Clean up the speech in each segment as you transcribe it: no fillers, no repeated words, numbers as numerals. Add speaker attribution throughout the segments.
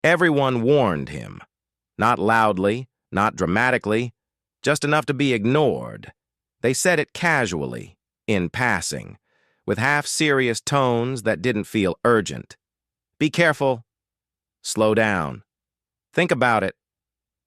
Speaker 1: Everyone warned him. Not loudly, not dramatically, just enough to be ignored. They said it casually, in passing, with half-serious tones that didn't feel urgent. Be careful. Slow down. Think about it.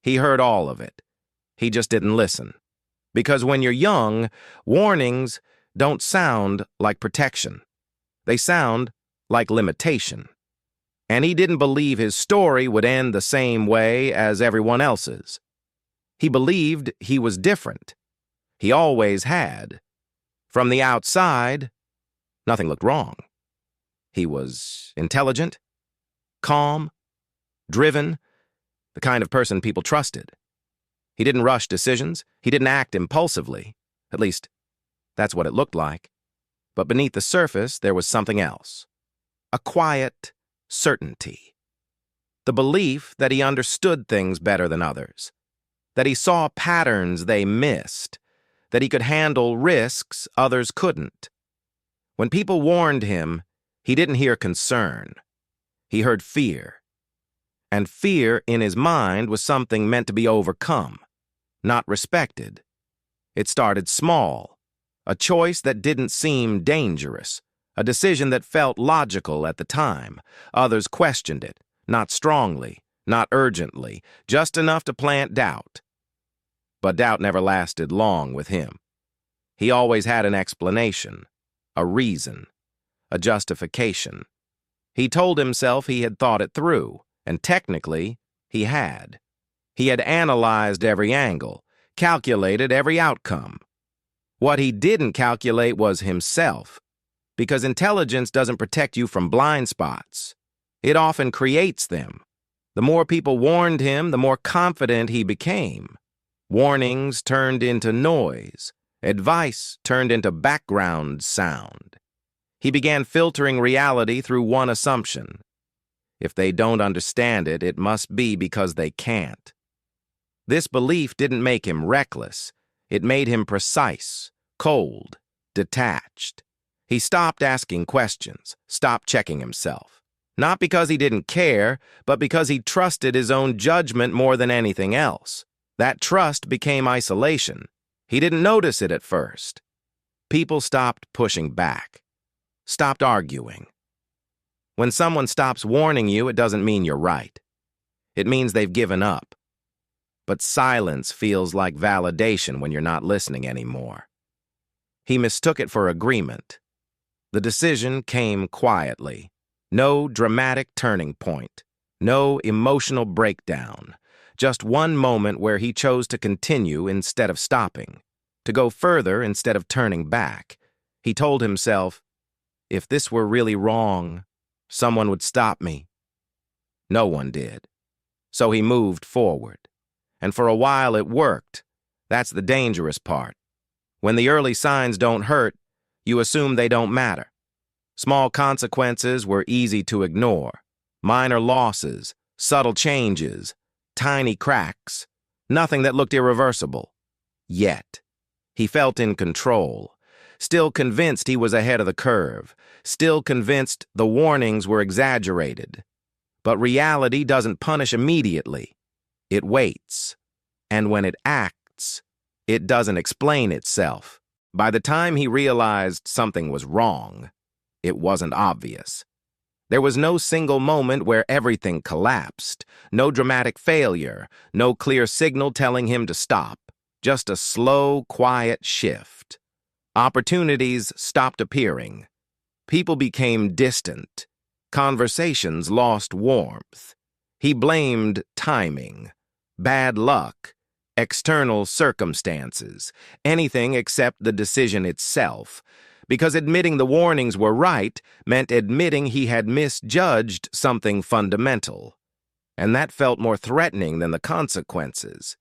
Speaker 1: He heard all of it. He just didn't listen. Because when you're young, warnings don't sound like protection. They sound like limitation. And he didn't believe his story would end the same way as everyone else's. He believed he was different. He always had. From the outside, nothing looked wrong. He was intelligent, calm, driven, the kind of person people trusted. He didn't rush decisions. He didn't act impulsively. At least, that's what it looked like. But beneath the surface, there was something else. A quiet certainty. The belief that he understood things better than others. That he saw patterns they missed. That he could handle risks others couldn't. When people warned him, he didn't hear concern. He heard fear. And fear in his mind was something meant to be overcome, not respected. It started small, a choice that didn't seem dangerous, a decision that felt logical at the time. Others questioned it, not strongly, not urgently, just enough to plant doubt. But doubt never lasted long with him. He always had an explanation, a reason, a justification. He told himself he had thought it through, and technically, he had. He had analyzed every angle, calculated every outcome. What he didn't calculate was himself, because intelligence doesn't protect you from blind spots. It often creates them. The more people warned him, the more confident he became. Warnings turned into noise. Advice turned into background sound. He began filtering reality through one assumption. If they don't understand it, it must be because they can't. This belief didn't make him reckless. It made him precise, cold, detached. He stopped asking questions, stopped checking himself. Not because he didn't care, but because he trusted his own judgment more than anything else. That trust became isolation. He didn't notice it at first. People stopped pushing back, stopped arguing. When someone stops warning you, it doesn't mean you're right. It means they've given up. But silence feels like validation when you're not listening anymore. He mistook it for agreement. The decision came quietly. No dramatic turning point. No emotional breakdown. Just one moment where he chose to continue instead of stopping. To go further instead of turning back. He told himself, if this were really wrong, someone would stop me. No one did. So he moved forward. And for a while it worked. That's the dangerous part. When the early signs don't hurt, you assume they don't matter. Small consequences were easy to ignore. Minor losses, subtle changes, tiny cracks. Nothing that looked irreversible. Yet, he felt in control. Still convinced he was ahead of the curve. Still convinced the warnings were exaggerated. But reality doesn't punish immediately. It waits. And when it acts, it doesn't explain itself. By the time he realized something was wrong, it wasn't obvious. There was no single moment where everything collapsed. No dramatic failure. No clear signal telling him to stop. Just a slow, quiet shift. Opportunities stopped appearing. People became distant. Conversations lost warmth. He blamed timing, bad luck, external circumstances, anything except the decision itself, because admitting the warnings were right meant admitting he had misjudged something fundamental. And that felt more threatening than the consequences.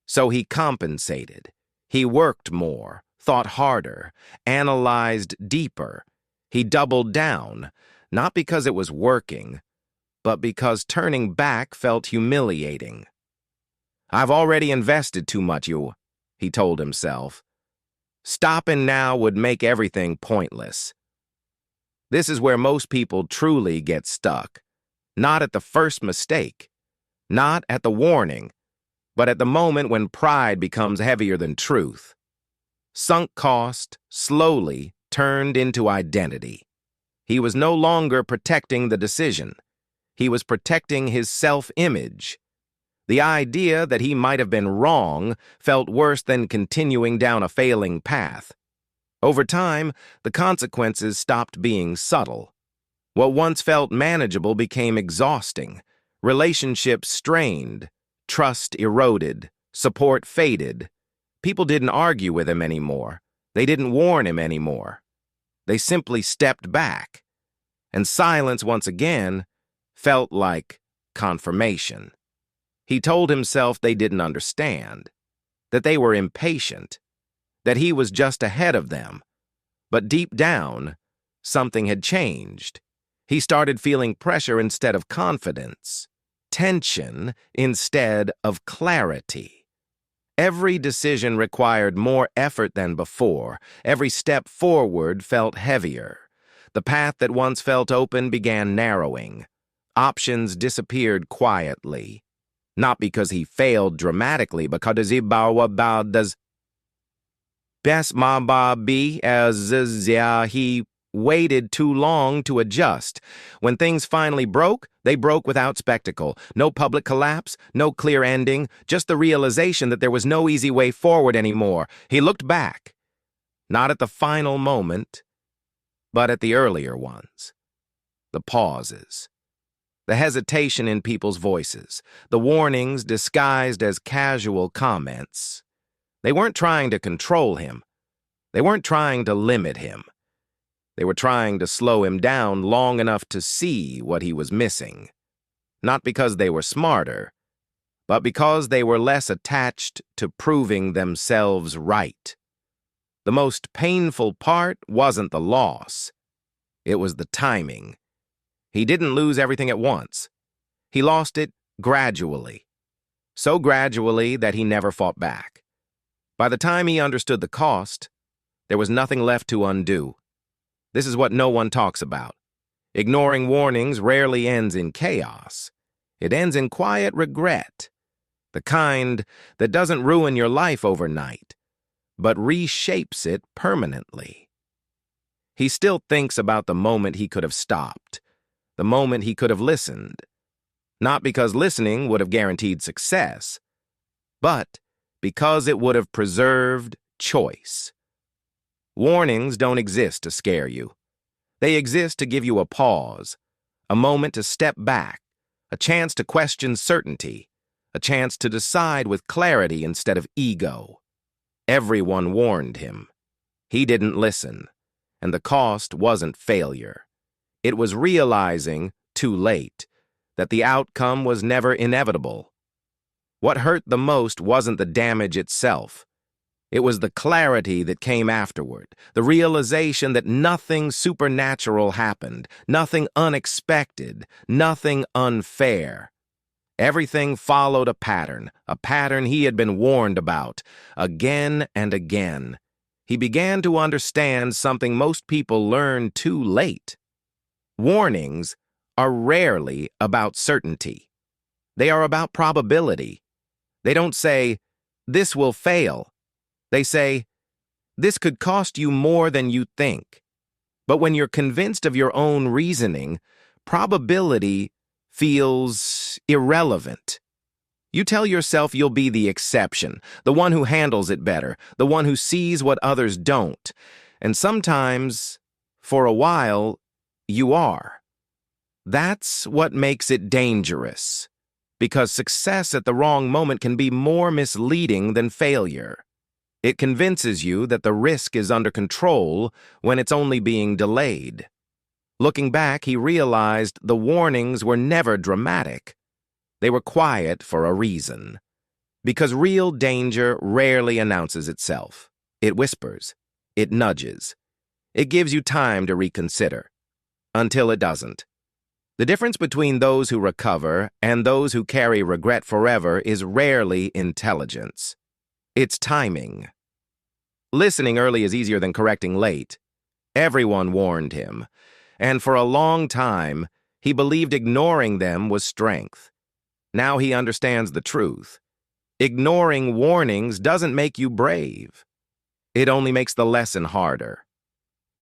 Speaker 1: So he compensated. He worked more, thought harder, analyzed deeper. He doubled down, not because it was working, but because turning back felt humiliating. I've already invested too much, he told himself. Stopping now would make everything pointless. This is where most people truly get stuck. Not at the first mistake, not at the warning, but at the moment when pride becomes heavier than truth. Sunk cost slowly turned into identity. He was no longer protecting the decision. He was protecting his self-image. The idea that he might have been wrong felt worse than continuing down a failing path. Over time, the consequences stopped being subtle. What once felt manageable became exhausting. Relationships strained, trust eroded, support faded. People didn't argue with him anymore. They didn't warn him anymore. They simply stepped back. And silence once again felt like confirmation. He told himself they didn't understand, that they were impatient, that he was just ahead of them. But deep down, something had changed. He started feeling pressure instead of confidence, tension instead of clarity. Every decision required more effort than before. Every step forward felt heavier. The path that once felt open began narrowing. Options disappeared quietly. Not because he failed dramatically, because he waited too long to adjust. When things finally broke, they broke without spectacle. No public collapse, no clear ending, just the realization that there was no easy way forward anymore. He looked back, not at the final moment, but at the earlier ones. The pauses. The hesitation in people's voices. The warnings disguised as casual comments. They weren't trying to control him. They weren't trying to limit him. They were trying to slow him down long enough to see what he was missing. Not because they were smarter, but because they were less attached to proving themselves right. The most painful part wasn't the loss. It was the timing. He didn't lose everything at once. He lost it gradually. So gradually that he never fought back. By the time he understood the cost, there was nothing left to undo. This is what no one talks about. Ignoring warnings rarely ends in chaos. It ends in quiet regret. The kind that doesn't ruin your life overnight, but reshapes it permanently. He still thinks about the moment he could have stopped, the moment he could have listened. Not because listening would have guaranteed success, but because it would have preserved choice. Warnings don't exist to scare you. They exist to give you a pause, a moment to step back, a chance to question certainty, a chance to decide with clarity instead of ego. Everyone warned him. He didn't listen, and the cost wasn't failure. It was realizing, too late, that the outcome was never inevitable. What hurt the most wasn't the damage itself. It was the clarity that came afterward, the realization that nothing supernatural happened, nothing unexpected, nothing unfair. Everything followed a pattern he had been warned about, again and again. He began to understand something most people learn too late. Warnings are rarely about certainty. They are about probability. They don't say, "This will fail." They say, "This could cost you more than you think." But when you're convinced of your own reasoning, probability feels irrelevant. You tell yourself you'll be the exception, the one who handles it better, the one who sees what others don't. And sometimes, for a while, you are. That's what makes it dangerous, because success at the wrong moment can be more misleading than failure. It convinces you that the risk is under control when it's only being delayed. Looking back, he realized the warnings were never dramatic. They were quiet for a reason. Because real danger rarely announces itself. It whispers. It nudges. It gives you time to reconsider. Until it doesn't. The difference between those who recover and those who carry regret forever is rarely intelligence. It's timing. Listening early is easier than correcting late. Everyone warned him, and for a long time, He believed ignoring them was strength. Now he understands the truth. Ignoring warnings doesn't make you brave. It only makes the lesson harder.